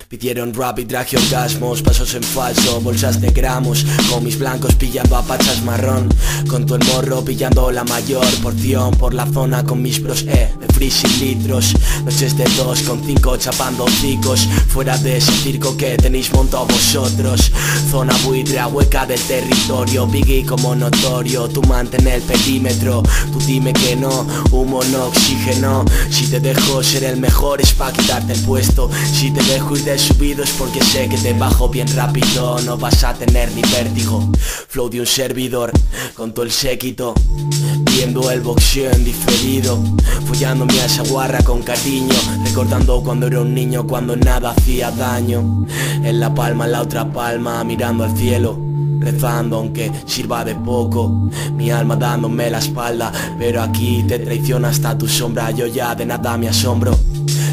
Pidieron rap y traje orgasmos, pasos en falso, bolsas de gramos, con mis blancos pillando a pachas marrón, con tu el morro pillando la mayor porción por la zona con mis bros, de freezing litros, noches de 2 con 5 chapando hocicos, fuera de ese circo que tenéis montado vosotros, zona buitrea hueca del territorio, Biggie como notorio, tú mantén el perímetro, tú dime que no, humo no oxígeno, si te dejo ser el mejor es pa' quitarte el puesto, si te dejo ir de subido es porque sé que te bajo bien rápido, no vas a tener ni vértigo. Flow de un servidor con todo el séquito, viendo el boxeo en diferido, follándome a esa guarra con cariño, recordando cuando era un niño, cuando nada hacía daño. En la palma, en la otra palma, mirando al cielo, rezando aunque sirva de poco, mi alma dándome la espalda, pero aquí te traiciona hasta tu sombra, yo ya de nada me asombro.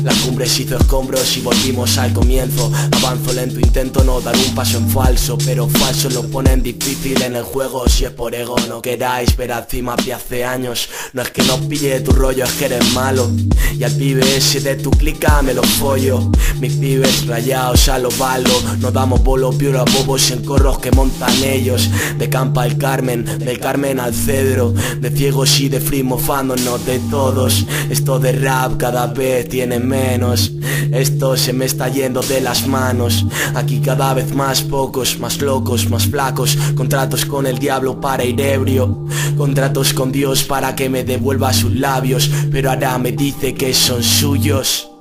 La cumbre se hizo escombros y volvimos al comienzo. Avanzo lento, intento no dar un paso en falso, pero falso lo ponen difícil en el juego. Si es por ego no queráis, pero encima de hace años. No es que no pille tu rollo, es que eres malo. Y al pibe ese de tu clica me lo follo. Mis pibes rayados a lo balo, no damos bolo, piuro a bobos en corros que montan ellos. De Campa al Carmen, del Carmen al Cedro, de ciegos y de free mofándonos de todos. Esto de rap cada vez tiene menos, esto se me está yendo de las manos. Aquí cada vez más pocos, más locos, más flacos. Contratos con el diablo para ir ebrio, contratos con Dios para que me devuelva sus labios, pero ahora me dice que son suyos.